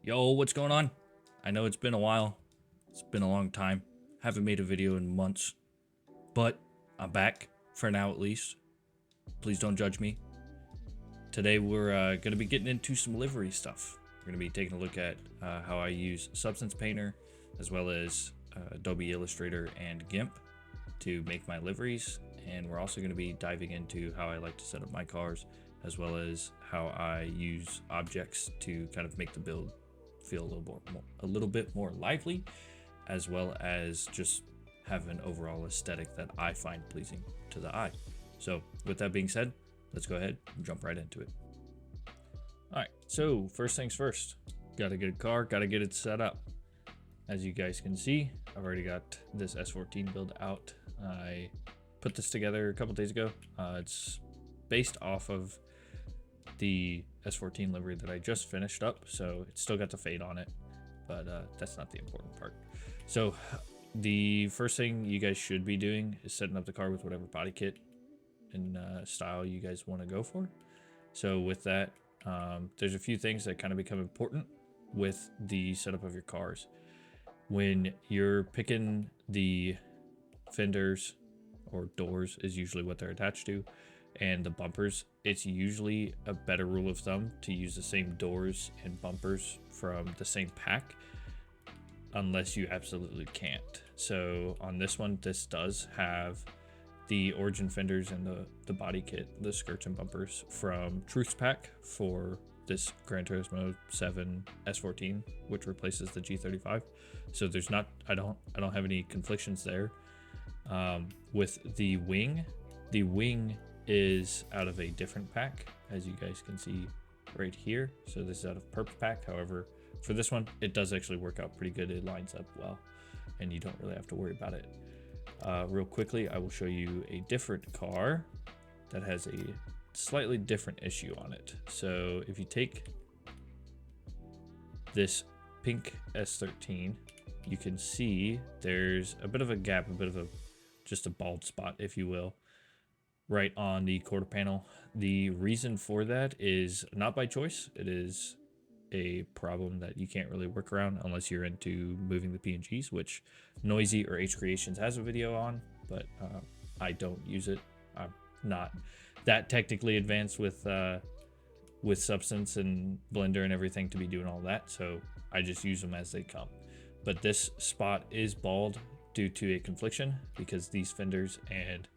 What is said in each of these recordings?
Yo, what's going on? I know it's been a while. It's been a long time. Haven't made a video in months. But I'm back, for now at least. Please don't judge me. Today we're going to be getting into some livery stuff. We're going to be taking a look at how I use Substance Painter, as well as Adobe Illustrator and GIMP to make my liveries. And we're also going to be diving into how I like to set up my cars, as well as how I use objects to kind of make the build feel a little bit more lively, as well as just have an overall aesthetic that I find pleasing to the eye. So with that being said, let's go ahead and jump right into it. All right, so first things first, gotta get a car, gotta get it set up. As you guys can see, I've already got this S14 build out. I put this together a couple days ago. It's based off of the S14 livery that I just finished up, so it's still got the fade on it, but that's not the important part. So the first thing you guys should be doing is setting up the car with whatever body kit and style you guys want to go for. So with that, there's a few things that kind of become important with the setup of your cars. When you're picking the fenders, or doors is usually what they're attached to, and the bumpers, it's usually a better rule of thumb to use the same doors and bumpers from the same pack, unless you absolutely can't. So on this one, this does have the origin fenders and the body kit, the skirts and bumpers from Truth's pack for this Gran Turismo 7 S14, which replaces the G35. So there's not, I don't have any conflictions there. With the wing is out of a different pack, as you guys can see right here. So this is out of Perp pack. However, for this one, it does actually work out pretty good. It lines up well, and you don't really have to worry about it. Real quickly, I will show you a different car that has a slightly different issue on it. So if you take this pink S13, you can see there's a bit of a gap, just a bald spot, if you will, right on the quarter panel. The reason for that is not by choice. It is a problem that you can't really work around unless you're into moving the PNGs, which Noisy or H Creations has a video on, but I don't use it. I'm not that technically advanced with Substance and Blender and everything to be doing all that, so I just use them as they come. But this spot is bald due to a confliction, because these fenders and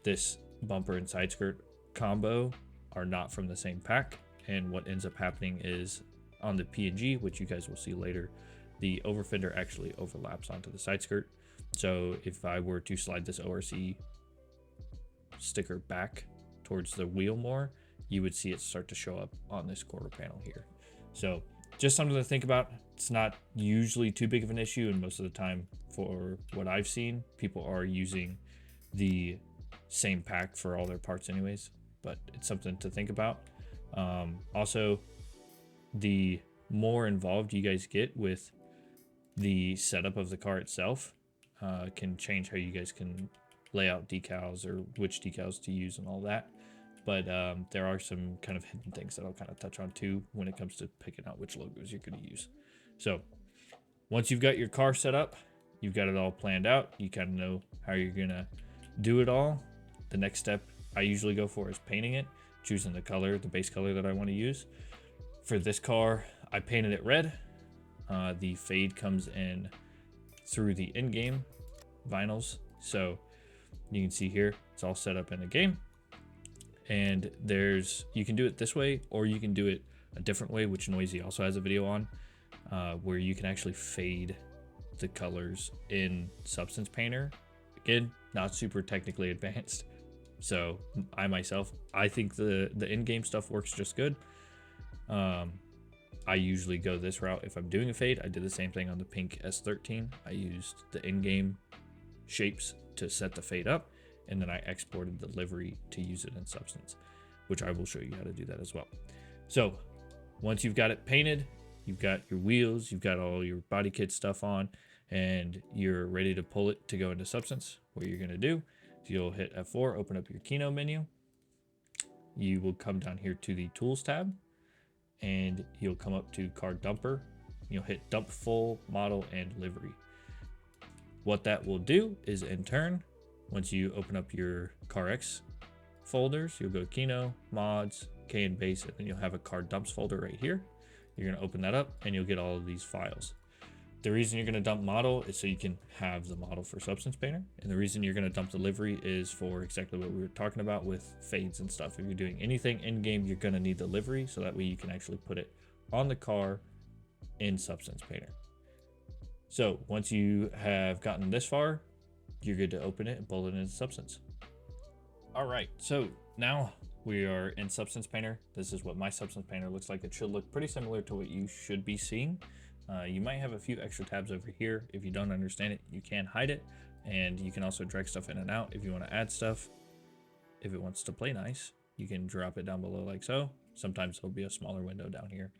this bumper and side skirt combo are not from the same pack. And what ends up happening is on the PNG, which you guys will see later, the over fender actually overlaps onto the side skirt. So if I were to slide this ORC sticker back towards the wheel more, you would see it start to show up on this quarter panel here. So just something to think about. It's not usually too big of an issue, and most of the time, for what I've seen, people are using the same pack for all their parts anyways, but it's something to think about. Also, the more involved you guys get with the setup of the car itself can change how you guys can lay out decals or which decals to use and all that. But there are some kind of hidden things that I'll kind of touch on too when it comes to picking out which logos you're going to use. So once you've got your car set up, you've got it all planned out, you kind of know how you're going to do it all. The next step I usually go for is painting it, choosing the color, the base color that I want to use. For this car, I painted it red. The fade comes in through the in-game vinyls. So you can see here, it's all set up in the game. And you can do it this way, or you can do it a different way, which Noisy also has a video on, where you can actually fade the colors in Substance Painter. Again, not super technically advanced. So I think the in-game stuff works just good. I usually go this route if I'm doing a fade. I did the same thing on the pink S13. I used the in-game shapes to set the fade up, and then I exported the livery to use it in Substance, which I will show you how to do that as well. So once you've got it painted, you've got your wheels, you've got all your body kit stuff on, and you're ready to pull it to go into Substance, what you're going to do is you'll hit F4, open up your Keynote menu. You will come down here to the Tools tab, and you'll come up to car dumper. You'll hit dump full, model, and livery. What that will do is in turn, once you open up your CarX folders, you'll go Kino, mods, K and base, and then you'll have a car dumps folder right here. You're gonna open that up and you'll get all of these files. The reason you're gonna dump model is so you can have the model for Substance Painter. And the reason you're gonna dump the livery is for exactly what we were talking about with fades and stuff. If you're doing anything in game, you're gonna need the livery, so that way you can actually put it on the car in Substance Painter. So once you have gotten this far, you're good to open it and pull it into Substance. All right, so now we are in Substance Painter. This is what my Substance Painter looks like. It should look pretty similar to what you should be seeing. You might have a few extra tabs over here. If you don't understand it, you can hide it, and you can also drag stuff in and out if you want to add stuff. If it wants to play nice, you can drop it down below like so. Sometimes there'll be a smaller window down here,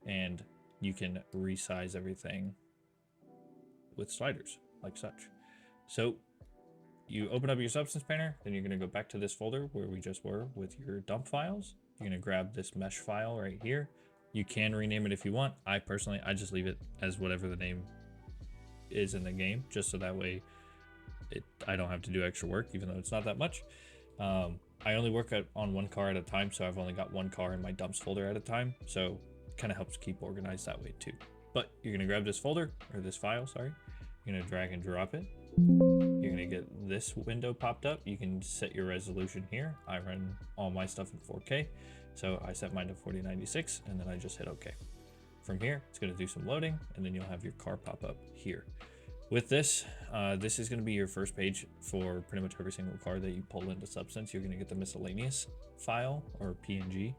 and you can resize everything with sliders like such. So you open up your Substance Painter, then you're going to go back to this folder where we just were with your dump files. You're going to grab this mesh file right here. You can rename it if you want. I just leave it as whatever the name is in the game, just so that way I don't have to do extra work, even though it's not that much. I only work on one car at a time, so I've only got one car in my dumps folder at a time, so it kind of helps keep organized that way too. But you're going to grab this folder, or this file, sorry. You're going to drag and drop it. You're going to get this window popped up. You can set your resolution here. I run all my stuff in 4K, so I set mine to 4096, and then I just hit OK. From here, it's going to do some loading, and then you'll have your car pop up here. With this, this is going to be your first page for pretty much every single car that you pull into Substance. You're going to get the miscellaneous file, or PNG.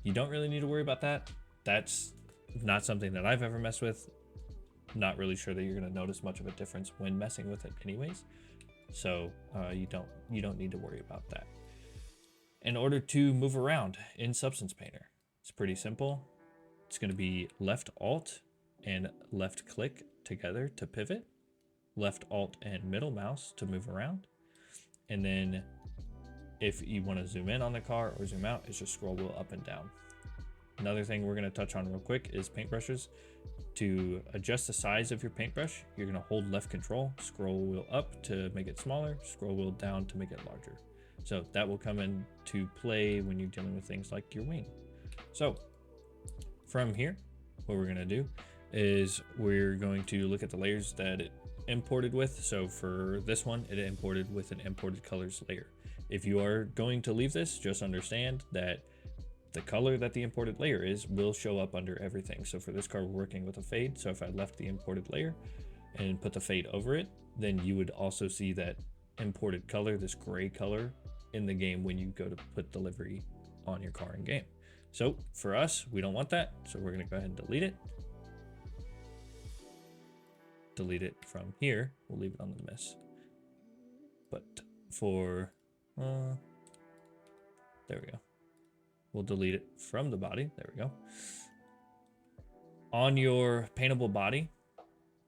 You don't really need to worry about that. That's not something that I've ever messed with. Not really sure that you're going to notice much of a difference when messing with it anyways. So you don't need to worry about that. In order to move around in Substance Painter, it's pretty simple. It's going to be left alt and left click together to pivot, left alt and middle mouse to move around. And then if you want to zoom in on the car or zoom out, it's just scroll wheel up and down. Another thing we're going to touch on real quick is paintbrushes. To adjust the size of your paintbrush, you're going to hold left control, scroll wheel up to make it smaller, scroll wheel down to make it larger. So that will come into play when you're dealing with things like your wing. So from here, what we're going to do is we're going to look at the layers that it imported with. So for this one, it imported with an imported colors layer. If you are going to leave this, just understand that the color that the imported layer is will show up under everything. So for this car, we're working with a fade. So if I left the imported layer and put the fade over it, then you would also see that imported color, this gray color in the game when you go to put the livery on your car in game. So for us, we don't want that. So we're going to go ahead and delete it. Delete it from here. We'll leave it on the miss. But for, there we go. We'll delete it from the body. There we go. On your paintable body,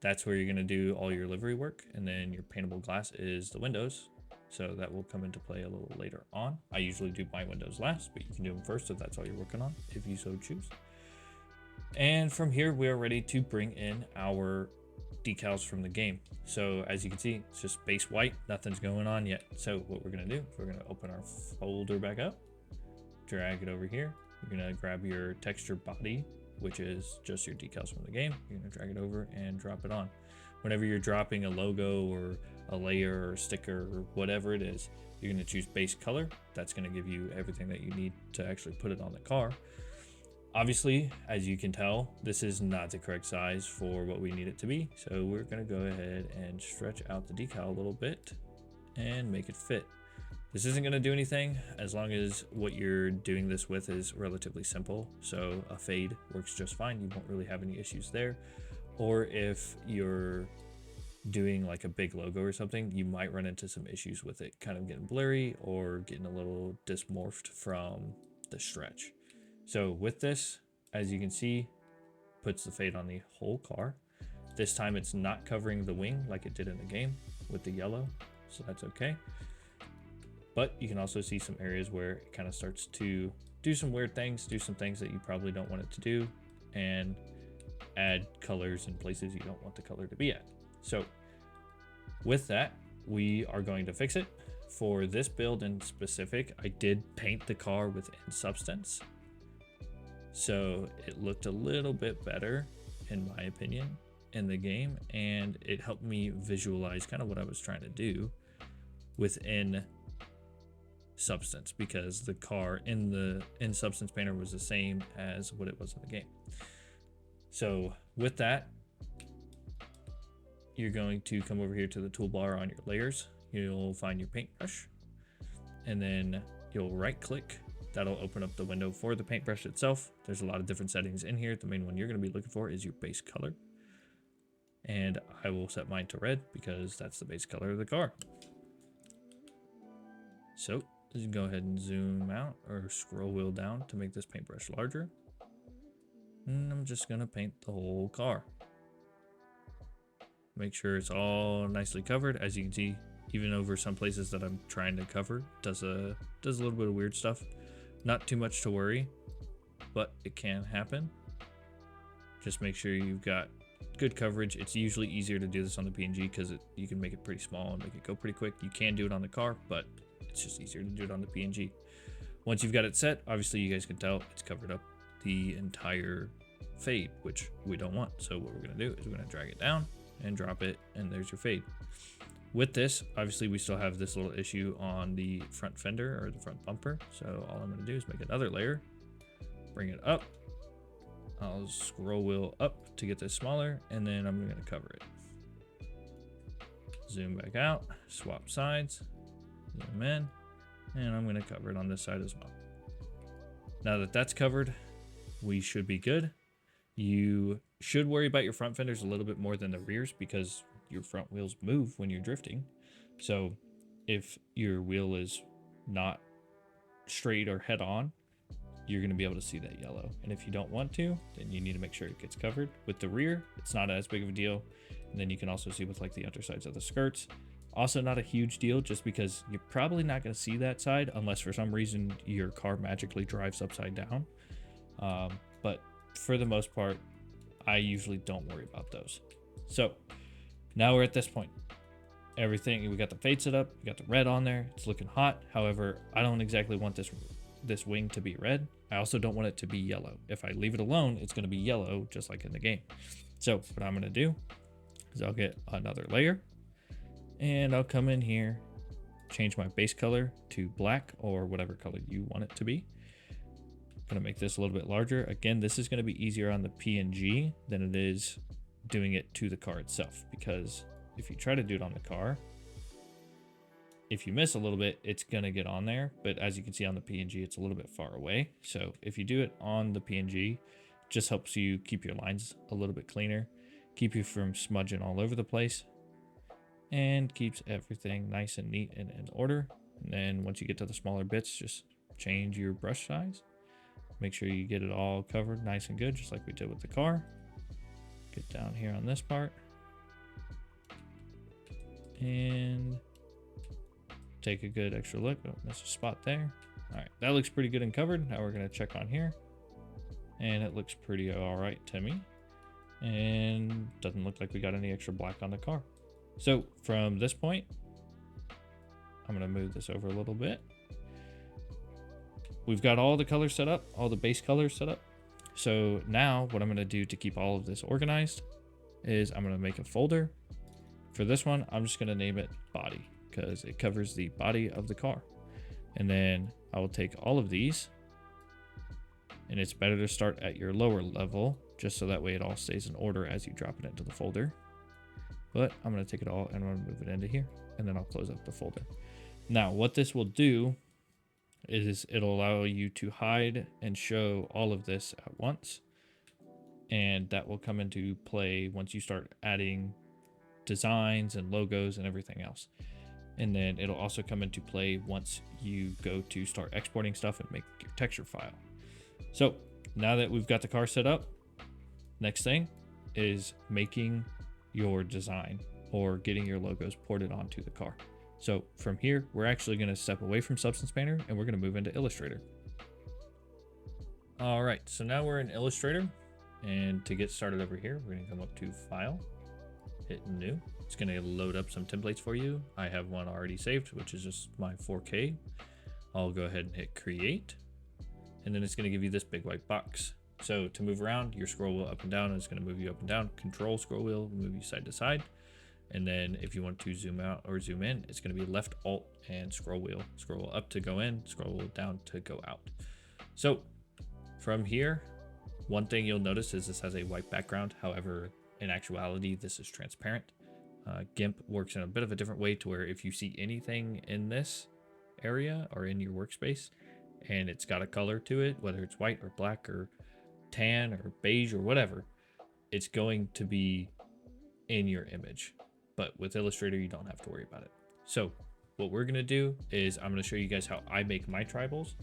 that's where you're going to do all your livery work. And then your paintable glass is the windows. So that will come into play a little later on. I usually do my windows last, but you can do them first if that's all you're working on, if you so choose. And from here, we are ready to bring in our decals from the game. So as you can see, it's just base white. Nothing's going on yet. So what we're going to do is we're going to open our folder back up. Drag it over here. You're gonna grab your texture body, which is just your decals from the game. You're gonna drag it over and drop it on. Whenever you're dropping a logo or a layer or a sticker or whatever it is, you're gonna choose base color. That's gonna give you everything that you need to actually put it on the car. Obviously, as you can tell, this is not the correct size for what we need it to be. So we're gonna go ahead and stretch out the decal a little bit and make it fit. This isn't going to do anything as long as what you're doing this with is relatively simple. So a fade works just fine. You won't really have any issues there. Or if you're doing like a big logo or something, you might run into some issues with it kind of getting blurry or getting a little dysmorphed from the stretch. So with this, as you can see, puts the fade on the whole car. This time it's not covering the wing like it did in the game with the yellow. So that's okay. But you can also see some areas where it kind of starts to do some weird things, do some things that you probably don't want it to do, and add colors in places you don't want the color to be at. So with that, we are going to fix it. For this build in specific, I did paint the car within Substance, so it looked a little bit better in my opinion in the game, and it helped me visualize kind of what I was trying to do within Substance, because the car in Substance Painter was the same as what it was in the game. So with that, you're going to come over here to the toolbar on your layers. You'll find your paintbrush, and then you'll right click. That'll open up the window for the paintbrush itself. There's a lot of different settings in here. The main one you're going to be looking for is your base color. And I will set mine to red because that's the base color of the car. So you can go ahead and zoom out or scroll wheel down to make this paintbrush larger. And I'm just going to paint the whole car. Make sure it's all nicely covered. As you can see, even over some places that I'm trying to cover, does a little bit of weird stuff. Not too much to worry, but it can happen. Just make sure you've got good coverage. It's usually easier to do this on the PNG because you can make it pretty small and make it go pretty quick. You can do it on the car, but it's just easier to do it on the PNG. Once you've got it set, obviously you guys can tell it's covered up the entire fade, which we don't want. So what we're gonna do is we're gonna drag it down and drop it, and there's your fade. With this, obviously we still have this little issue on the front fender or the front bumper. So all I'm gonna do is make another layer, bring it up. I'll scroll wheel up to get this smaller, and then I'm gonna cover it. Zoom back out, swap sides, zoom in, and I'm gonna cover it on this side as well. Now that that's covered, we should be good. You should worry about your front fenders a little bit more than the rears because your front wheels move when you're drifting. So if your wheel is not straight or head on, you're going to be able to see that yellow. And if you don't want to, then you need to make sure it gets covered. With the rear, it's not as big of a deal. And then you can also see with like the undersides of the skirts. Also not a huge deal, just because you're probably not going to see that side unless for some reason your car magically drives upside down. But for the most part, I usually don't worry about those. So now we're at this point. Everything, we got the fade set up, we got the red on there, it's looking hot. However, I don't exactly want this wing to be red. I also don't want it to be yellow. If I leave it alone, it's going to be yellow just like in the game. So what I'm going to do is I'll get another layer, and I'll come in here, change my base color to black or whatever color you want it to be. I'm going to make this a little bit larger. Again, this is going to be easier on the PNG than it is doing it to the car itself, because if you try to do it on the car, if you miss a little bit, it's going to get on there. But as you can see on the PNG, it's a little bit far away. So if you do it on the PNG, it just helps you keep your lines a little bit cleaner, keep you from smudging all over the place, and keeps everything nice and neat and in order. And then once you get to the smaller bits, just change your brush size. Make sure you get it all covered nice and good, just like we did with the car. Get down here on this part and take a good extra look. Oh, there's a spot there. All right, that looks pretty good and covered. Now we're gonna check on here, and it looks pretty all right to me, and doesn't look like we got any extra black on the car. So from this point, I'm gonna move this over a little bit. We've got all the colors set up, all the base colors set up. So now what I'm going to do to keep all of this organized is I'm going to make a folder. For this one, I'm just going to name it body because it covers the body of the car. And then I will take all of these, and it's better to start at your lower level just so that way it all stays in order as you drop it into the folder. But I'm going to take it all and I'm going to move it into here, and then I'll close up the folder. Now what this will do is it'll allow you to hide and show all of this at once, and that will come into play once you start adding designs and logos and everything else. And then it'll also come into play once you go to start exporting stuff and make your texture file. So now that we've got the car set up, next thing is making your design or getting your logos ported onto the car. So from here, we're actually going to step away from Substance Painter and we're going to move into Illustrator. All right, so now we're in Illustrator, and to get started over here, we're gonna come up to File, hit New. It's gonna load up some templates for you. I have one already saved, which is just my 4K. I'll go ahead and hit Create, and then it's gonna give you this big white box. So to move around, your scroll wheel up and down is gonna move you up and down. Control scroll wheel will move you side to side. And then if you want to zoom out or zoom in, it's gonna be left alt and scroll wheel. Scroll wheel up to go in, scroll wheel down to go out. So from here, one thing you'll notice is this has a white background. However, in actuality, this is transparent. GIMP works in a bit of a different way to where if you see anything in this area or in your workspace and it's got a color to it, whether it's white or black or tan or beige or whatever, it's going to be in your image. But with Illustrator, you don't have to worry about it. So what we're gonna do is I'm gonna show you guys how I make my tribals.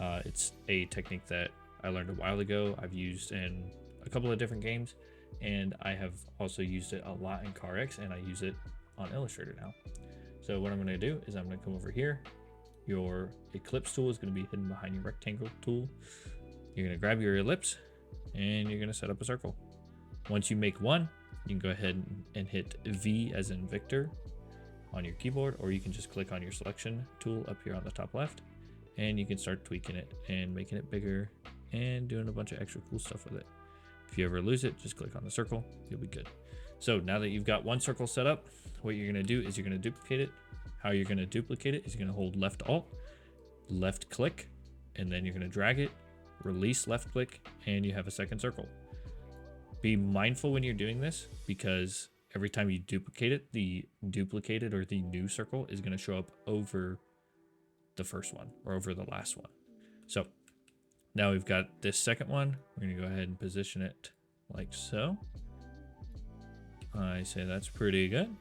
It's a technique that I learned a while ago. I've used in a couple of different games, and I have also used it a lot in CarX, and I use it on Illustrator now. So what I'm gonna do is I'm gonna come over here. Your ellipse tool is gonna be hidden behind your rectangle tool. You're gonna grab your ellipse, and you're gonna set up a circle. Once you make one, you can go ahead and hit V as in Victor on your keyboard, or you can just click on your selection tool up here on the top left, and you can start tweaking it and making it bigger and doing a bunch of extra cool stuff with it. If you ever lose it, just click on the circle, you'll be good. So now that you've got one circle set up, what you're gonna do is you're gonna duplicate it. How you're gonna duplicate it is you're gonna hold left alt, left click, and then you're gonna drag it, release left click, and you have a second circle. Be mindful when you're doing this because every time you duplicate it, the duplicated or the new circle is gonna show up over the first one or over the last one. So now we've got this second one. We're gonna go ahead and position it like so. I say that's pretty good.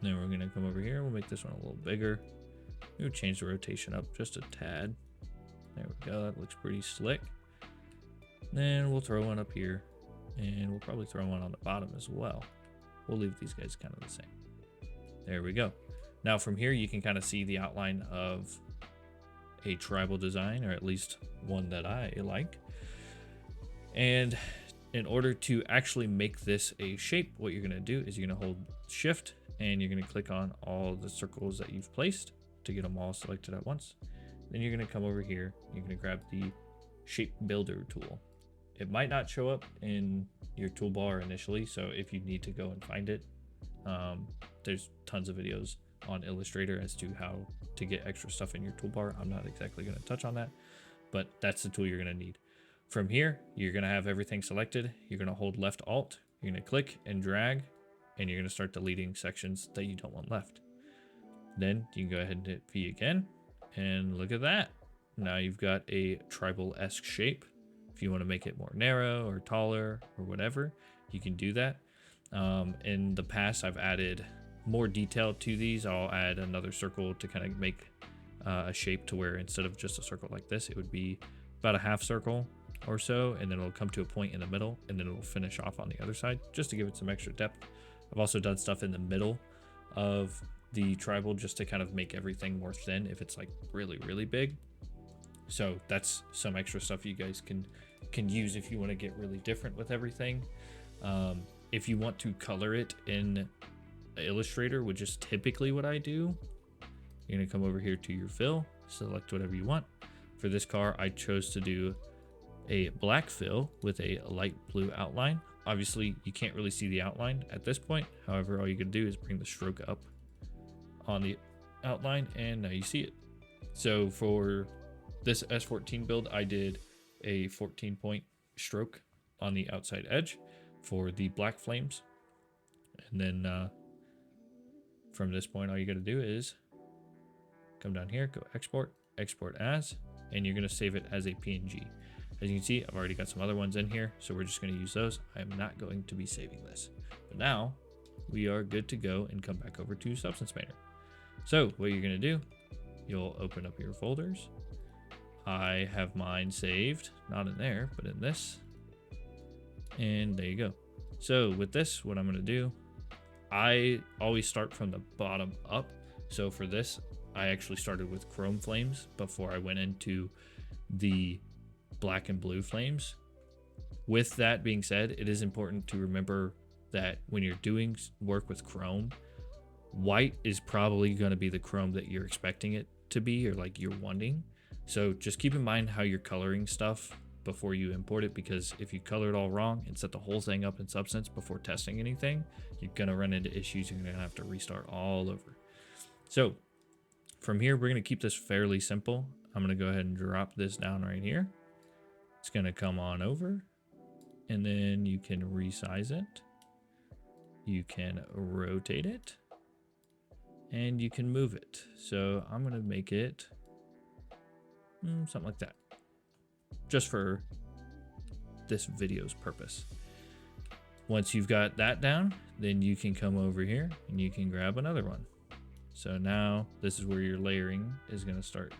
Then we're gonna come over here. We'll make this one a little bigger. We'll change the rotation up just a tad. There we go. That looks pretty slick. Then we'll throw one up here, and we'll probably throw one on the bottom as well. We'll leave these guys kind of the same. There we go. Now from here, you can kind of see the outline of a tribal design, or at least one that I like. And in order to actually make this a shape, what you're gonna do is you're gonna hold Shift and you're gonna click on all the circles that you've placed to get them all selected at once. Then you're gonna come over here, you're gonna grab the Shape Builder tool. It might not show up in your toolbar initially, so if you need to go and find it, there's tons of videos on Illustrator as to how to get extra stuff in your toolbar. I'm not exactly going to touch on that, but that's the tool you're going to need. From here, you're going to have everything selected. You're going to hold left alt, you're going to click and drag, and you're going to start deleting sections that you don't want left. Then you can go ahead and hit V again, and look at that. Now you've got a tribal-esque shape. If you want to make it more narrow or taller or whatever, you can do that. In the past, I've added more detail to these. I'll add another circle to kind of make a shape to where instead of just a circle like this, it would be about a half circle or so, and then it'll come to a point in the middle, and then it'll finish off on the other side just to give it some extra depth. I've also done stuff in the middle of the tribal just to kind of make everything more thin if it's like really, really big. So that's some extra stuff you guys can use if you want to get really different with everything. If you want to color it in Illustrator, which is typically what I do, you're gonna come over here to your fill, select whatever you want. For this car, I chose to do a black fill with a light blue outline. Obviously, you can't really see the outline at this point. However, all you can do is bring the stroke up on the outline, and now you see it. So for this S14 build, I did a 14-point stroke on the outside edge for the black flames. And then from this point, all you got to do is come down here, go export, export as, and you're going to save it as a PNG. As you can see, I've already got some other ones in here, so we're just going to use those. I am not going to be saving this. But now we are good to go and come back over to Substance Painter. So what you're going to do, you'll open up your folders. I have mine saved, not in there, but in this. And there you go. So with this, what I'm going to do, I always start from the bottom up. So for this, I actually started with chrome flames before I went into the black and blue flames. With that being said, it is important to remember that when you're doing work with chrome, white is probably going to be the chrome that you're expecting it to be, or like you're wanting. So just keep in mind how you're coloring stuff before you import it, because if you color it all wrong and set the whole thing up in Substance before testing anything, you're going to run into issues. You're going to have to restart all over. So from here, we're going to keep this fairly simple. I'm going to go ahead and drop this down right here. It's going to come on over, and then you can resize it. You can rotate it, and you can move it. So I'm going to make it something like that, just for this video's purpose. Once you've got that down, then you can come over here and you can grab another one. So now this is where your layering is going to start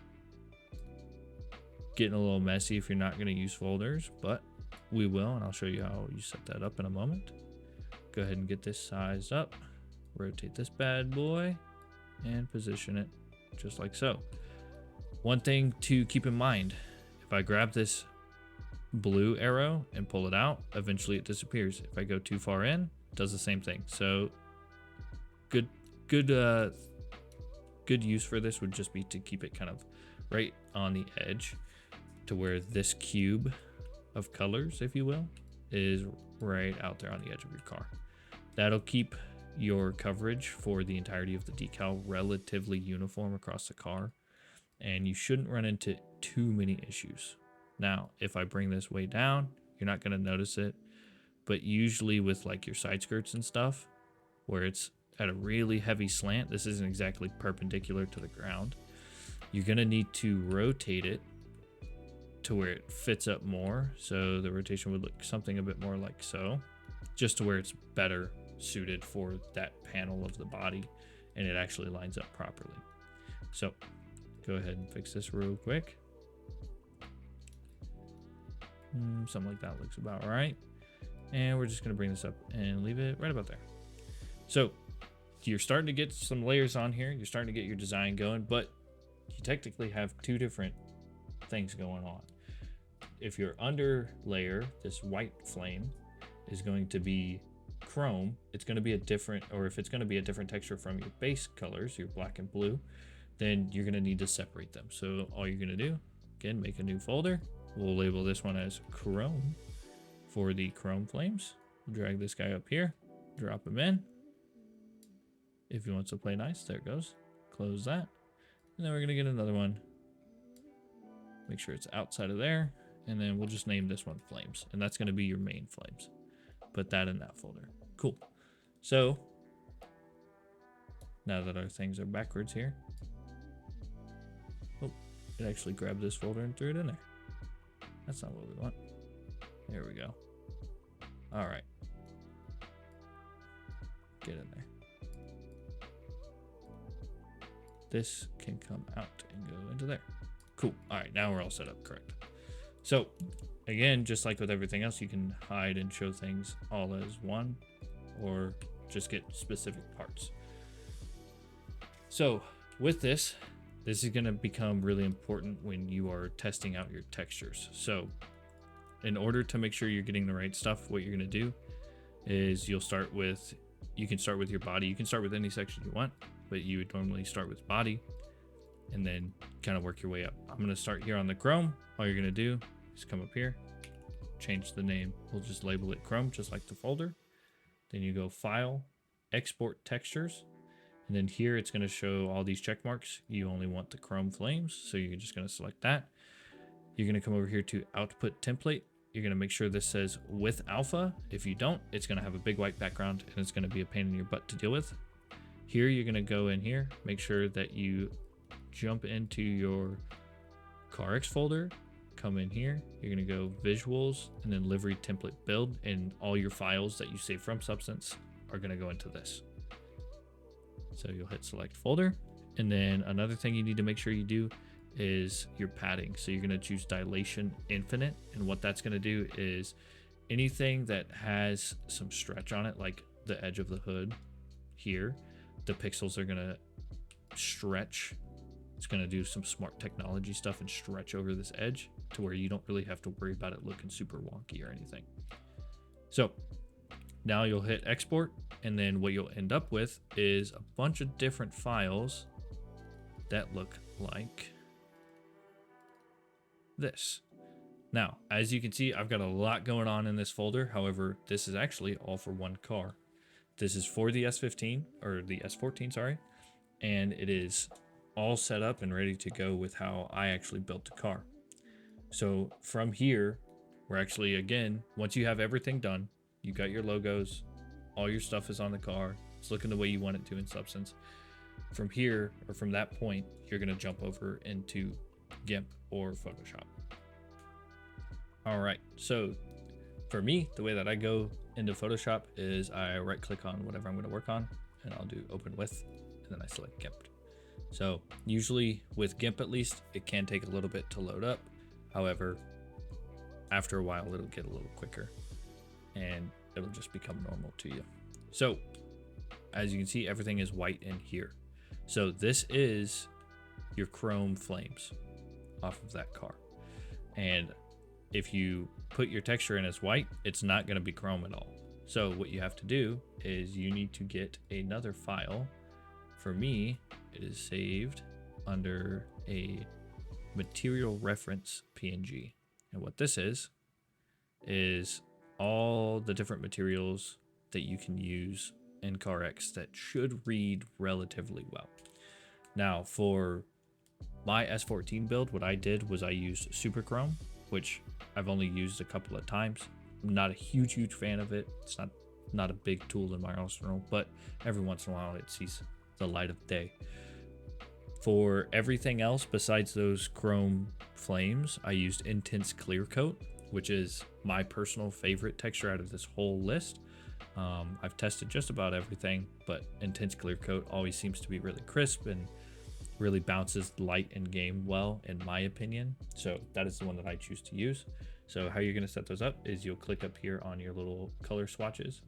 getting a little messy if you're not going to use folders, but we will, and I'll show you how you set that up in a moment. Go ahead and get this sized up, rotate this bad boy, and position it just like so. One thing to keep in mind, if I grab this blue arrow and pull it out, eventually it disappears. If I go too far in, it does the same thing. So good use for this would just be to keep it kind of right on the edge, to where this cube of colors, if you will, is right out there on the edge of your car. That'll keep your coverage for the entirety of the decal relatively uniform across the car, and you shouldn't run into too many issues. Now, if I bring this way down, you're not going to notice it, but usually with like your side skirts and stuff, where it's at a really heavy slant, this isn't exactly perpendicular to the ground, you're going to need to rotate it to where it fits up more. So the rotation would look something a bit more like so, just to where it's better suited for that panel of the body and it actually lines up properly. So go ahead and fix this real quick. Something like that looks about right. And we're just going to bring this up and leave it right about there. So you're starting to get some layers on here. You're starting to get your design going, but you technically have two different things going on. If your under layer, this white flame, is going to be chrome, it's going to be a different, or if it's going to be a different texture from your base colors, your black and blue, then you're going to need to separate them. So all you're going to do, again, make a new folder. We'll label this one as chrome for the chrome flames. Drag this guy up here, drop him in. If he wants to play nice, there it goes. Close that. And then we're going to get another one. Make sure it's outside of there. And then we'll just name this one flames. And that's going to be your main flames. Put that in that folder. Cool. So now that our things are backwards here. Oh, it actually grabbed this folder and threw it in there. That's not what we want. There we go. All right. Get in there. This can come out and go into there. Cool. All right, now we're all set up correct. So again, just like with everything else, you can hide and show things all as one, or just get specific parts. So with this is going to become really important when you are testing out your textures. So in order to make sure you're getting the right stuff, what you're going to do is you can start with your body. You can start with any section you want, but you would normally start with body and then kind of work your way up. I'm going to start here on the chrome. All you're going to do is come up here, change the name. We'll just label it chrome, just like the folder. Then you go File, Export Textures. And then here it's going to show all these check marks. You only want the chrome flames, so you're just going to select that. You're going to come over here to Output Template. You're going to make sure this says with alpha. If you don't, it's going to have a big white background and it's going to be a pain in your butt to deal with. Here you're going to go in here, make sure that you jump into your CarX folder, come in here, you're going to go Visuals and then Livery Template Build, and all your files that you save from Substance are going to go into this. So you'll hit select folder. And then another thing you need to make sure you do is your padding. So you're going to choose dilation infinite. And what that's going to do is anything that has some stretch on it, like the edge of the hood here, the pixels are going to stretch. It's going to do some smart technology stuff and stretch over this edge to where you don't really have to worry about it looking super wonky or anything. So now you'll hit export, and then what you'll end up with is a bunch of different files that look like this. Now, as you can see, I've got a lot going on in this folder. However, this is actually all for one car. This is for the S15, or the S14, sorry. And it is all set up and ready to go with how I actually built the car. So from here, we're actually, again, once you have everything done, you got your logos, all your stuff is on the car, it's looking the way you want it to in Substance. From here, or from that point, you're gonna jump over into GIMP or Photoshop. All right, so for me, the way that I go into Photoshop is I right click on whatever I'm gonna work on, and I'll do open with, and then I select GIMP. So usually with GIMP at least, it can take a little bit to load up. However, after a while, it'll get a little quicker and it'll just become normal to you. So as you can see, everything is white in here. So this is your chrome flames off of that car. And if you put your texture in as white, it's not going to be chrome at all. So what you have to do is you need to get another file. For me, it is saved under a material reference PNG. And what this is all the different materials that you can use in CarX that should read relatively well. Now for my S14 build, what I did was I used Super Chrome, which I've only used a couple of times. I'm not a huge fan of it. It's not a big tool in my arsenal, but every once in a while it sees the light of day. For everything else besides those chrome flames, I used Intense Clear Coat, which is my personal favorite texture out of this whole list. I've tested just about everything, but Intense Clear Coat always seems to be really crisp and really bounces light in game well, in my opinion. So that is the one that I choose to use. So how you're going to set those up is you'll click up here on your little color swatches,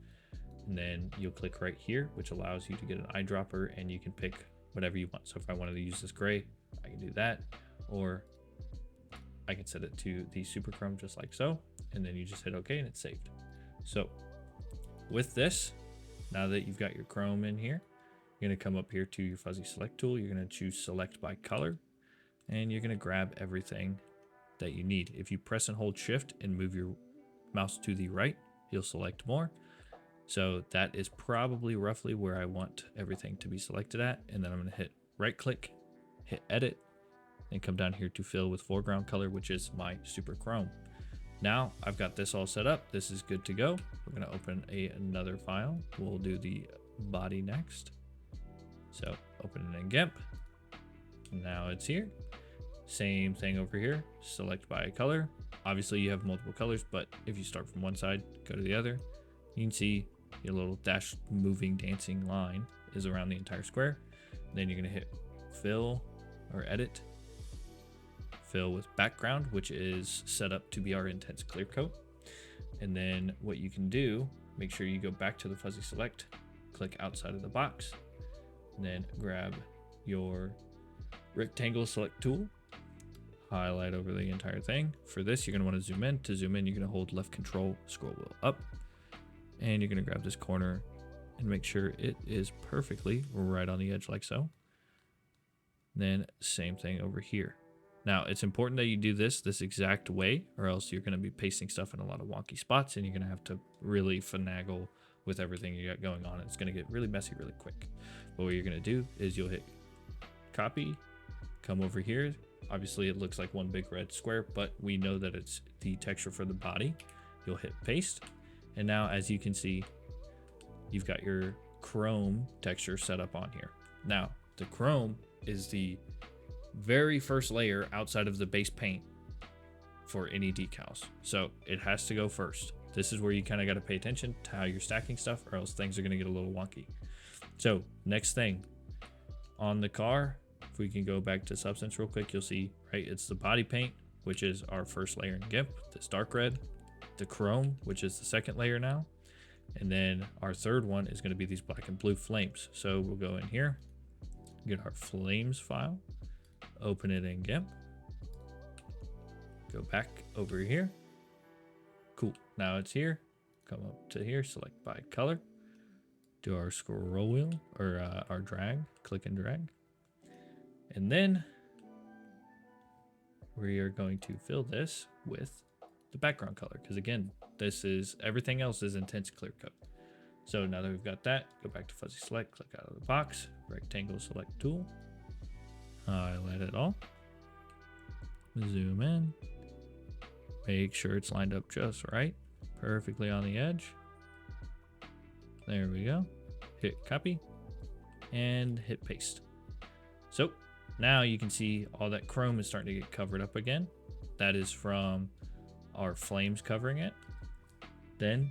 and then you'll click right here, which allows you to get an eyedropper, and you can pick whatever you want. So if I wanted to use this gray, I can do that, or I can set it to the Super Chrome just like so, and then you just hit OK and it's saved. So with this, now that you've got your chrome in here, you're going to come up here to your fuzzy select tool. You're going to choose select by color, and you're going to grab everything that you need. If you press and hold shift and move your mouse to the right, you'll select more. So that is probably roughly where I want everything to be selected at. And then I'm going to hit right click, hit edit, and come down here to fill with foreground color, which is my Super Chrome. Now I've got this all set up. This is good to go. We're going to open another file. We'll do the body next. So open it in GIMP. Now it's here. Same thing over here. Select by color. Obviously you have multiple colors, but if you start from one side, go to the other, you can see your little dash moving dancing line is around the entire square. Then you're going to hit fill or edit. Fill with background, which is set up to be our intense clear coat. And then what you can do, make sure you go back to the fuzzy select, click outside of the box, and then grab your rectangle select tool, highlight over the entire thing. For this, you're going to want to zoom in. To zoom in, you're going to hold left control, scroll wheel up, and you're going to grab this corner and make sure it is perfectly right on the edge like so. Then same thing over here. Now it's important that you do this exact way, or else you're going to be pasting stuff in a lot of wonky spots, and you're going to have to really finagle with everything you got going on. It's going to get really messy really quick. But what you're going to do is you'll hit copy, come over here. Obviously it looks like one big red square, but we know that it's the texture for the body. You'll hit paste. And now as you can see, you've got your chrome texture set up on here. Now the chrome is the very first layer outside of the base paint for any decals. So it has to go first. This is where you kind of got to pay attention to how you're stacking stuff, or else things are going to get a little wonky. So next thing on the car, if we can go back to Substance real quick, you'll see, right, it's the body paint, which is our first layer in GIMP, this dark red, the chrome, which is the second layer now. And then our third one is going to be these black and blue flames. So we'll go in here, get our flames file, Open it in GIMP. Go back over here. Cool. Now it's here. Come up to here, select by color. Do our scroll wheel or our drag, click and drag. And then we are going to fill this with the background color. Because again, this is, everything else is intense clear coat. So now that we've got that, go back to fuzzy select, click out of the box, rectangle select tool, highlight it all, zoom in, make sure it's lined up just right, perfectly on the edge. There we go. Hit copy and hit paste. So now you can see all that chrome is starting to get covered up again. That is from our flames covering it. Then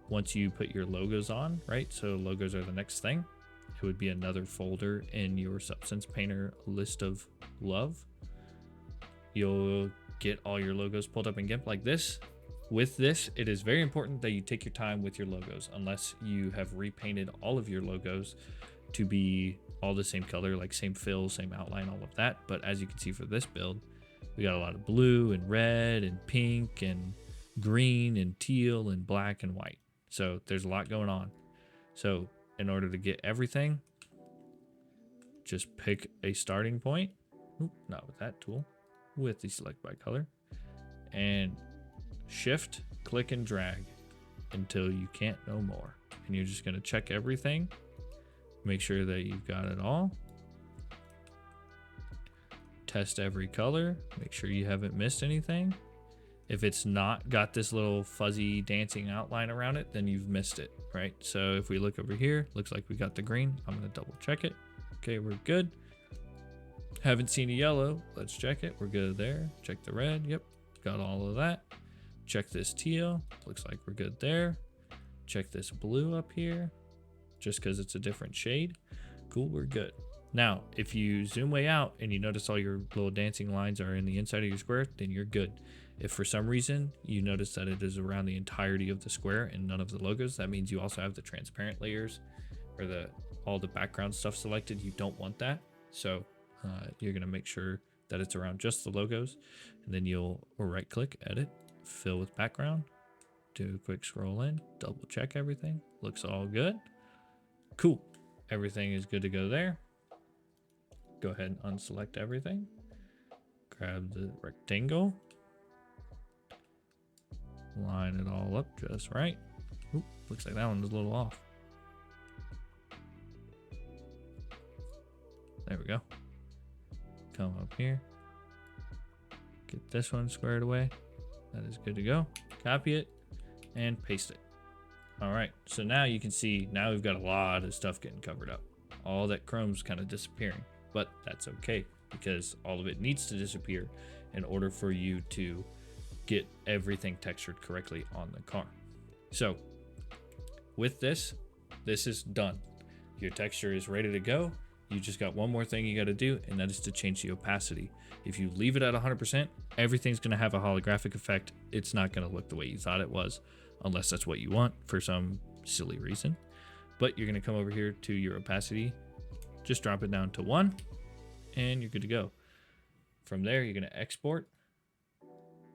once you put your logos on, right? So logos are the next thing. It would be another folder in your Substance Painter list of love. You'll get all your logos pulled up in GIMP like this. With this, it is very important that you take your time with your logos, unless you have repainted all of your logos to be all the same color, like same fill, same outline, all of that. But as you can see for this build, we got a lot of blue and red and pink and green and teal and black and white. So there's a lot going on. So in order to get everything, just pick a starting point. Oop, not with that tool, with the select by color, and shift, click and drag until you can't no more. And you're just gonna check everything, make sure that you've got it all. Test every color, make sure you haven't missed anything. If it's not got this little fuzzy dancing outline around it, then you've missed it, right? So if we look over here, looks like we got the green. I'm gonna double check it. Okay, we're good. Haven't seen a yellow, let's check it. We're good there. Check the red, yep, got all of that. Check this teal, looks like we're good there. Check this blue up here, just because it's a different shade. Cool, we're good. Now, if you zoom way out and you notice all your little dancing lines are in the inside of your square, then you're good. If for some reason you notice that it is around the entirety of the square and none of the logos, that means you also have the transparent layers or all the background stuff selected. You don't want that. So you're gonna make sure that it's around just the logos, and then you'll right click, edit, fill with background, do a quick scroll in, double check everything. Looks all good. Cool. Everything is good to go there. Go ahead and unselect everything. Grab the rectangle. Line it all up just right. Oop, looks like that one's a little off. There we go. Come up here. Get this one squared away. That is good to go. Copy it and paste it. All right, so now you can see, now we've got a lot of stuff getting covered up. All that chrome's kind of disappearing, but that's okay because all of it needs to disappear in order for you to get everything textured correctly on the car. So with this is done. Your texture is ready to go. You just got one more thing you got to do, and that is to change the opacity. If you leave it at 100%, everything's going to have a holographic effect. It's not going to look the way you thought it was, unless that's what you want for some silly reason. But you're going to come over here to your opacity, just drop it down to 1, and you're good to go. From there, you're going to export.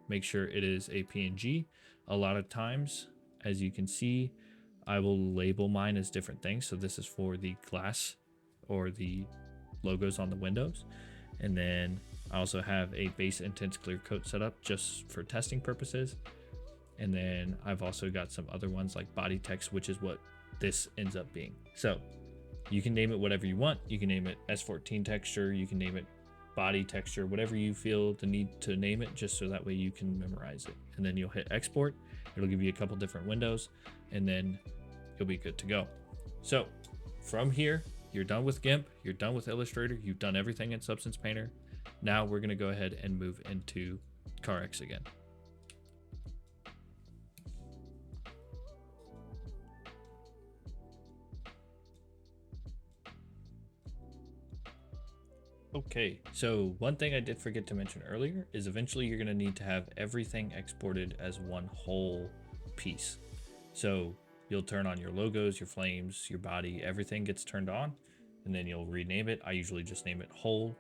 Make sure it is a PNG. A lot of times, as you can see, I will label mine as different things. So this is for the glass or the logos on the windows. And then I also have a base intense clear coat set up just for testing purposes. And then I've also got some other ones like body text, which is what this ends up being. So you can name it whatever you want. You can name it S14 texture. You can name it body texture, whatever you feel the need to name it, just so that way you can memorize it. And then you'll hit export. It'll give you a couple different windows, and then you'll be good to go. So from here, you're done with GIMP, you're done with Illustrator, you've done everything in Substance Painter. Now we're gonna go ahead and move into CarX again. Okay, so one thing I did forget to mention earlier is eventually you're gonna need to have everything exported as one whole piece. So you'll turn on your logos, your flames, your body, everything gets turned on, and then you'll rename it. I usually just name it whole,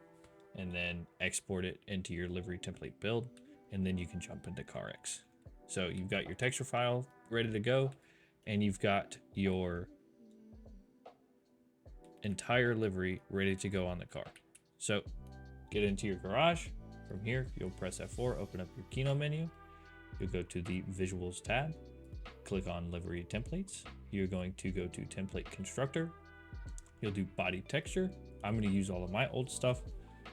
and then export it into your livery template build, and then you can jump into CarX. So you've got your texture file ready to go, and you've got your entire livery ready to go on the car. So get into your garage. From here, you'll press F4, open up your Keynote menu. You'll go to the Visuals tab, click on Livery Templates. You're going to go to Template Constructor. You'll do Body Texture. I'm going to use all of my old stuff.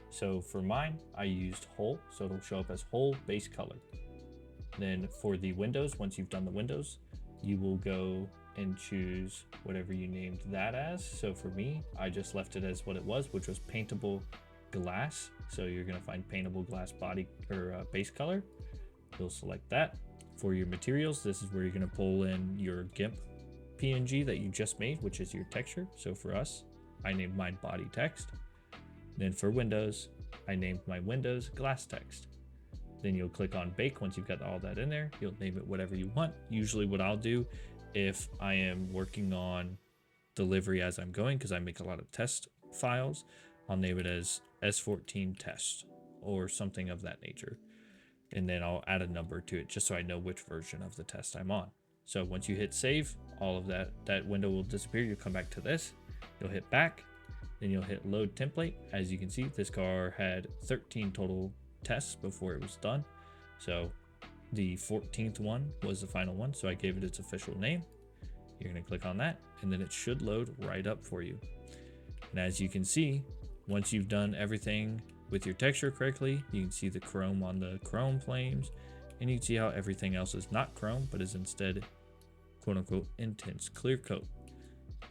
So for mine, I used whole, so it'll show up as whole base color. Then for the windows, once you've done the windows, you will go and choose whatever you named that as. So for me, I just left it as what it was, which was paintable glass. So you're going to find paintable glass body or base color. You'll select that. For your materials, this is where you're going to pull in your GIMP PNG that you just made, which is your texture. So for us, I named mine body text. Then for Windows, I named my Windows glass text. Then you'll click on bake. Once you've got all that in there, you'll name it whatever you want. Usually what I'll do if I am working on delivery as I'm going, because I make a lot of test files, I'll name it as S14 test or something of that nature. And then I'll add a number to it just so I know which version of the test I'm on. So once you hit save, all of that window will disappear. You'll come back to this, you'll hit back, then you'll hit load template. As you can see, this car had 13 total tests before it was done. So the 14th one was the final one. So I gave it its official name. You're gonna click on that and then it should load right up for you. And as you can see, once you've done everything with your texture correctly, you can see the chrome on the chrome flames, and you can see how everything else is not chrome, but is instead quote unquote intense clear coat.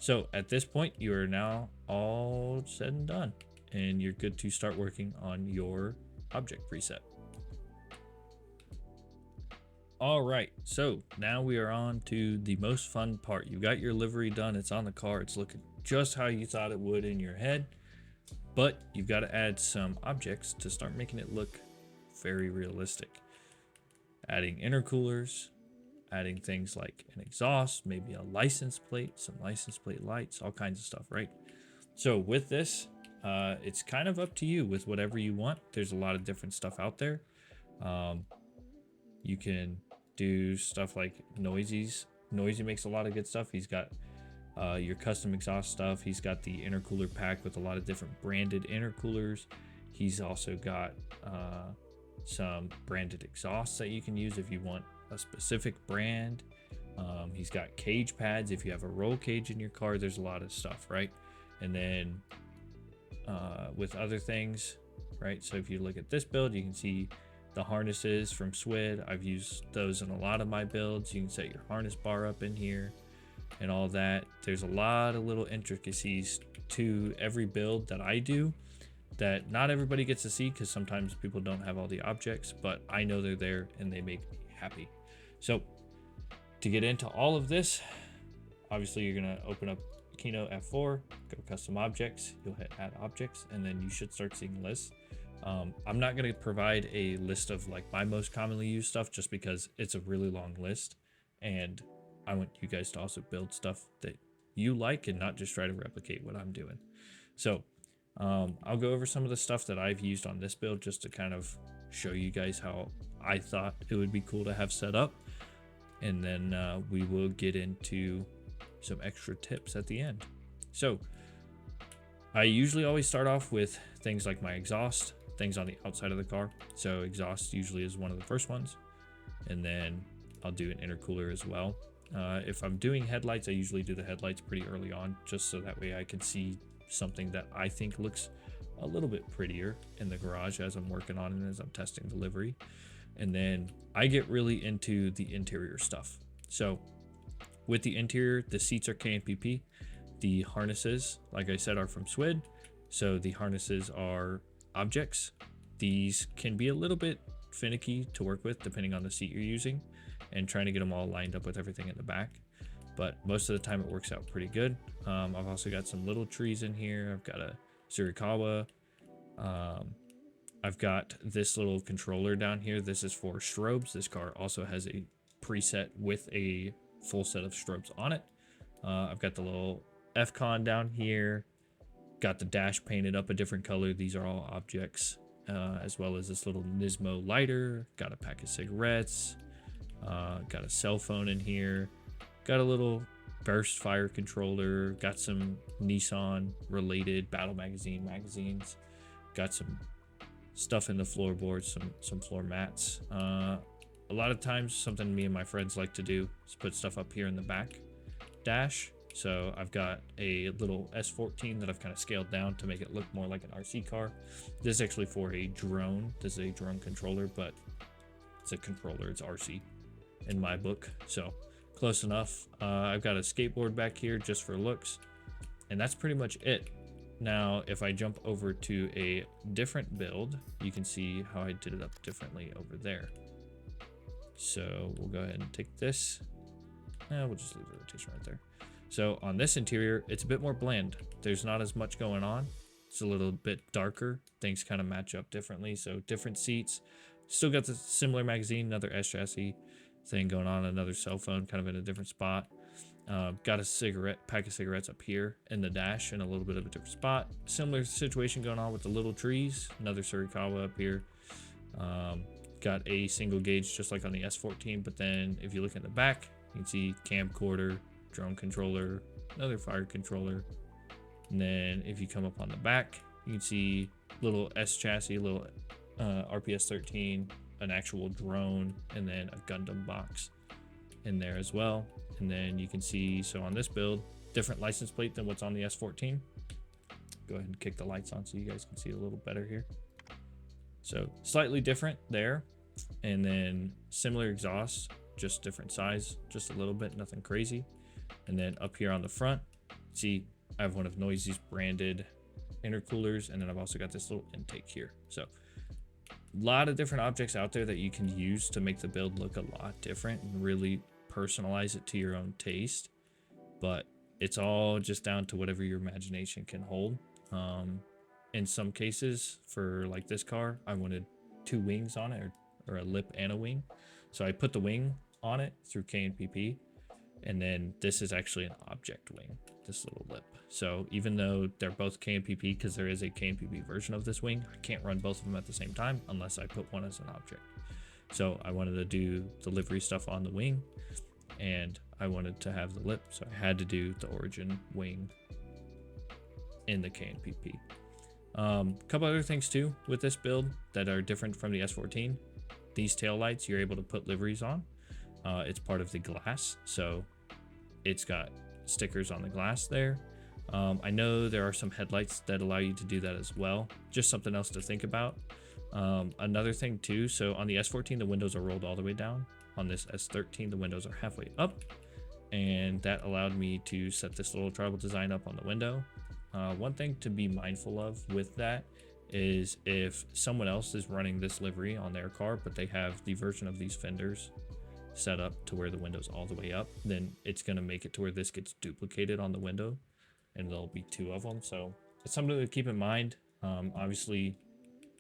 So at this point, you are now all said and done, and you're good to start working on your object preset. All right, so now we are on to the most fun part. You got your livery done, it's on the car, it's looking just how you thought it would in your head, but you've got to add some objects to start making it look very realistic. Adding intercoolers, adding things like an exhaust, maybe a license plate, some license plate lights, all kinds of stuff, right? So with this, it's kind of up to you with whatever you want. There's a lot of different stuff out there. You can do stuff like Noisy's. Noisy makes a lot of good stuff. He's got your custom exhaust stuff. He's got the intercooler pack with a lot of different branded intercoolers. He's also got some branded exhausts that you can use if you want a specific brand. He's got cage pads if you have a roll cage in your car. There's a lot of stuff, right? And then with other things, right? So if you look at this build, you can see the harnesses from Swid. I've used those in a lot of my builds. You can set your harness bar up in here and all that. There's a lot of little intricacies to every build that I do that not everybody gets to see, because sometimes people don't have all the objects, but I know they're there and they make me happy. So to get into all of this, obviously you're gonna open up Keynote F4, go custom objects, you'll hit add objects, and then you should start seeing lists. I'm not gonna provide a list of like my most commonly used stuff just because it's a really long list, and I want you guys to also build stuff that you like and not just try to replicate what I'm doing. So I'll go over some of the stuff that I've used on this build just to kind of show you guys how I thought it would be cool to have set up. And then we will get into some extra tips at the end. So I usually always start off with things like my exhaust, things on the outside of the car. So exhaust usually is one of the first ones. And then I'll do an intercooler as well. If I'm doing headlights, I usually do the headlights pretty early on, just so that way I can see something that I think looks a little bit prettier in the garage as I'm working on it, as I'm testing delivery. And then I get really into the interior stuff. So with the interior, the seats are KNPP. The harnesses, like I said, are from Swid. So the harnesses are objects. These can be a little bit finicky to work with depending on the seat you're using and trying to get them all lined up with everything in the back. But most of the time it works out pretty good. I've also got some little trees in here. I've got a Surikawa. I've got this little controller down here. This is for strobes. This car also has a preset with a full set of strobes on it. I've got the little FCON down here. Got the dash painted up a different color. These are all objects, as well as this little Nismo lighter. Got a pack of cigarettes. Got a cell phone in here. Got a little burst fire controller. Got some Nissan related battle magazines. Got some stuff in the floorboards, some floor mats. A lot of times, something me and my friends like to do is put stuff up here in the back dash. So I've got a little S14 that I've kind of scaled down to make it look more like an RC car. This is actually for a drone. This is a drone controller, but it's a controller. It's RC in my book. So close enough. I've got a skateboard back here just for looks. And that's pretty much it. Now, if I jump over to a different build, you can see how I did it up differently over there. So we'll go ahead and take this. We'll just leave the rotation right there. So on this interior, it's a bit more bland. There's not as much going on. It's a little bit darker. Things kind of match up differently. So different seats. Still got the similar magazine, another S chassis thing going on, another cell phone kind of in a different spot. Got a pack of cigarettes up here in the dash in a little bit of a different spot. Similar situation going on with the little trees. Another Surikawa up here. Got a single gauge just like on the S14, but then if you look in the back, you can see camcorder, drone controller, another fire controller. And then if you come up on the back, you can see little S chassis, little RPS 13, an actual drone, and then a Gundam box in there as well. And then you can see, so on this build, different license plate than what's on the S14. Go ahead and kick the lights on so you guys can see a little better here. So slightly different there. And then similar exhaust, just different size, just a little bit, nothing crazy. And then up here on the front, see, I have one of Noisy's branded intercoolers, and then I've also got this little intake here. So a lot of different objects out there that you can use to make the build look a lot different and really personalize it to your own taste. But it's all just down to whatever your imagination can hold. In some cases, for like this car, I wanted 2 wings on it, or a lip and a wing. So I put the wing on it through KNPP, and then this is actually an object wing, this little lip. So even though they're both KNPP, because there is a KNPP version of this wing, I can't run both of them at the same time unless I put one as an object. So I wanted to do the livery stuff on the wing, and I wanted to have the lip, so I had to do the origin wing in the KNPP. Couple other things too with this build that are different from the S14. These taillights you're able to put liveries on. It's part of the glass, so it's got stickers on the glass there. I know there are some headlights that allow you to do that as well. Just something else to think about. Another thing too, so on the S14 the windows are rolled all the way down. On this S13 the windows are halfway up, and that allowed me to set this little tribal design up on the window. One thing to be mindful of with that is if someone else is running this livery on their car, but they have the version of these fenders set up to where the window's all the way up, then it's going to make it to where this gets duplicated on the window, and there'll be 2 of them. So it's something to keep in mind. Obviously,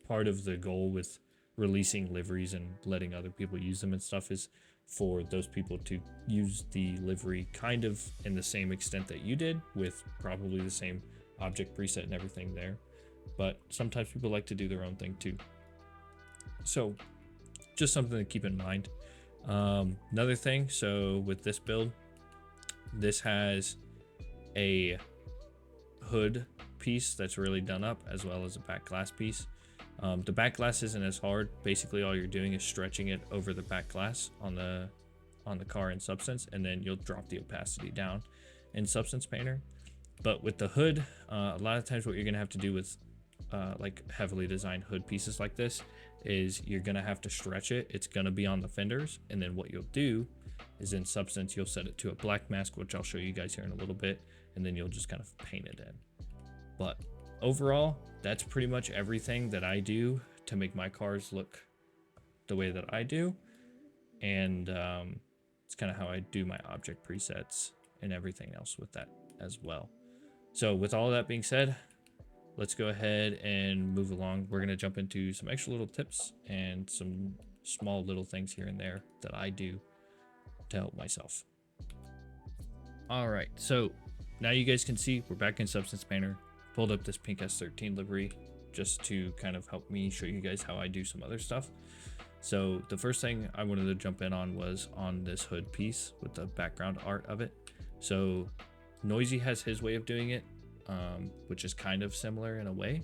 part of the goal with releasing liveries and letting other people use them and stuff is for those people to use the livery kind of in the same extent that you did, with probably the same object preset and everything there. But sometimes people like to do their own thing too. So just something to keep in mind. Another thing, so with this build, this has a hood piece that's really done up, as well as a back glass piece. The back glass isn't as hard. Basically all you're doing is stretching it over the back glass on the car in Substance, and then you'll drop the opacity down in Substance Painter. But with the hood, a lot of times what you're gonna have to do with like heavily designed hood pieces like this is you're gonna have to stretch it. It's gonna be on the fenders, and then what you'll do is in Substance you'll set it to a black mask, which I'll show you guys here in a little bit, and then you'll just kind of paint it in. But overall, that's pretty much everything that I do to make my cars look the way that I do, and it's kind of how I do my object presets and everything else with that as well. So with all that being said, let's go ahead and move along. We're going to jump into some extra little tips and some small little things here and there that I do to help myself. All right, so now you guys can see we're back in Substance Painter. pulled up this pink S13 livery just to kind of help me show you guys how I do some other stuff. So the first thing I wanted to jump in on was on this hood piece with the background art of it. So Noisy has his way of doing it, which is kind of similar in a way.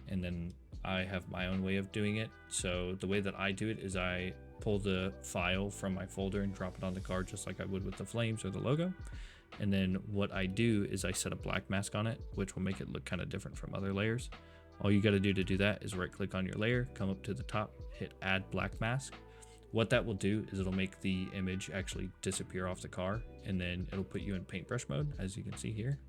And then I have my own way of doing it. So the way that I do it is I pull the file from my folder and drop it on the card just like I would with the flames or the logo. And then what I do is I set a black mask on it, which will make it look kind of different from other layers. All you got to do that is right click on your layer, come up to the top, hit add black mask. What that will do is it'll make the image actually disappear off the car, and then it'll put you in paintbrush mode, as you can see here.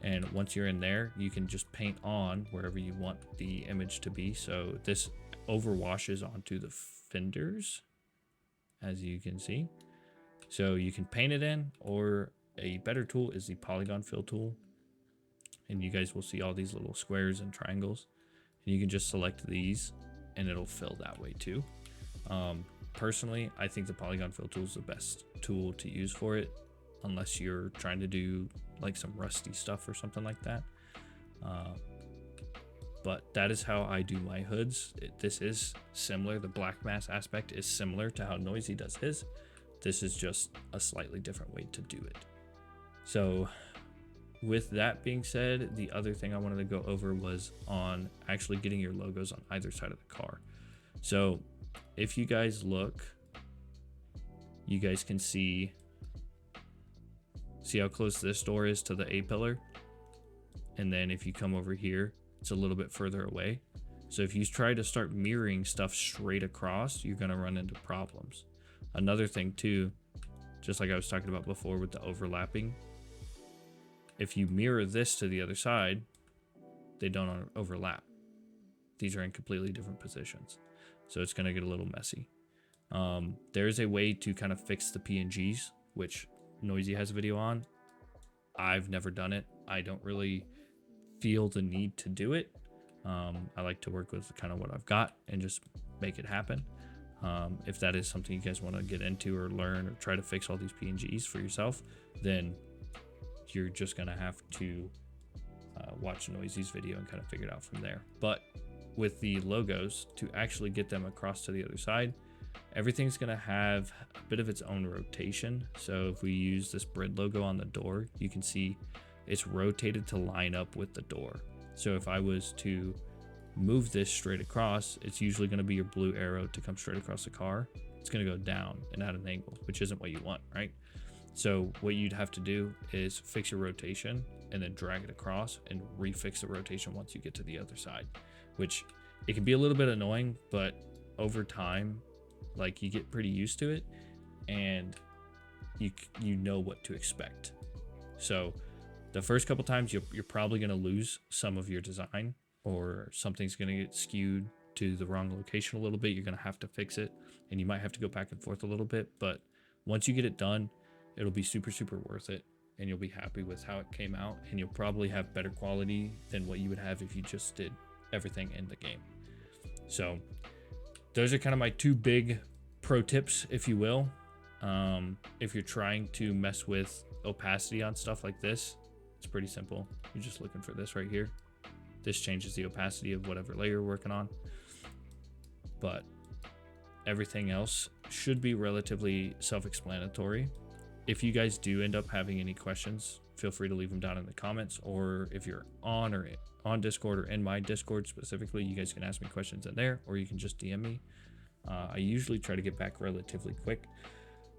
And once you're in there, you can just paint on wherever you want the image to be. So this overwashes onto the fenders, as you can see. So you can paint it in, or a better tool is the polygon fill tool. And you guys will see all these little squares and triangles. And you can just select these and it'll fill that way too. Personally, I think the polygon fill tool is the best tool to use for it, unless you're trying to do like some rusty stuff or something like that. But that is how I do my hoods. This is similar. The black mask aspect is similar to how Noisy does his. This is just a slightly different way to do it. So with that being said, the other thing I wanted to go over was on actually getting your logos on either side of the car. So if you guys look, you guys can see how close this door is to the A pillar. And then if you come over here, it's a little bit further away. So if you try to start mirroring stuff straight across, you're going to run into problems. Another thing too, just like I was talking about before with the overlapping, if you mirror this to the other side, they don't overlap. These are in completely different positions. So it's going to get a little messy. There is a way to kind of fix the PNGs, which Noisy has a video on. I've never done it. I don't really feel the need to do it. I like to work with kind of what I've got and just make it happen. If that is something you guys want to get into or learn or try to fix all these PNGs for yourself, then you're just going to have to watch Noisy's video and kind of figure it out from there. But with the logos, to actually get them across to the other side, everything's going to have a bit of its own rotation. So if we use this bread logo on the door, you can see it's rotated to line up with the door. So if I was to move this straight across, it's usually going to be your blue arrow to come straight across the car. It's going to go down and at an angle, which isn't what you want, right? So what you'd have to do is fix your rotation and then drag it across and refix the rotation once you get to the other side, which it can be a little bit annoying, but over time, like, you get pretty used to it and you know what to expect. So the first couple times you're probably going to lose some of your design, or something's going to get skewed to the wrong location a little bit. You're going to have to fix it and you might have to go back and forth a little bit, but once you get it done, it'll be super worth it, and you'll be happy with how it came out, and you'll probably have better quality than what you would have if you just did everything in the game. So those are kind of my two big pro tips, if you will. If you're trying to mess with opacity on stuff like this, it's pretty simple. You're just looking for this right here. This changes the opacity of whatever layer you're working on. But everything else should be relatively self-explanatory. If you guys do end up having any questions, feel free to leave them down in the comments, or if you're on Discord or in my Discord specifically, you guys can ask me questions in there, or you can just DM me. I usually try to get back relatively quick,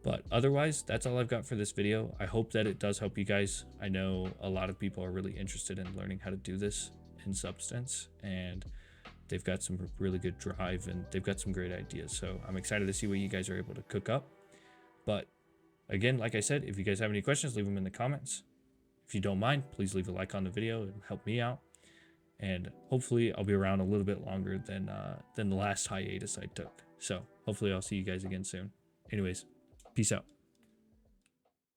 but otherwise, that's all I've got for this video. I hope that it does help you guys. I know a lot of people are really interested in learning how to do this in Substance, and they've got some really good drive and they've got some great ideas. So I'm excited to see what you guys are able to cook up. But again, like I said, if you guys have any questions, leave them in the comments. If you don't mind, please leave a like on the video and help me out. And hopefully I'll be around a little bit longer than the last hiatus I took. So hopefully I'll see you guys again soon. Anyways, peace out.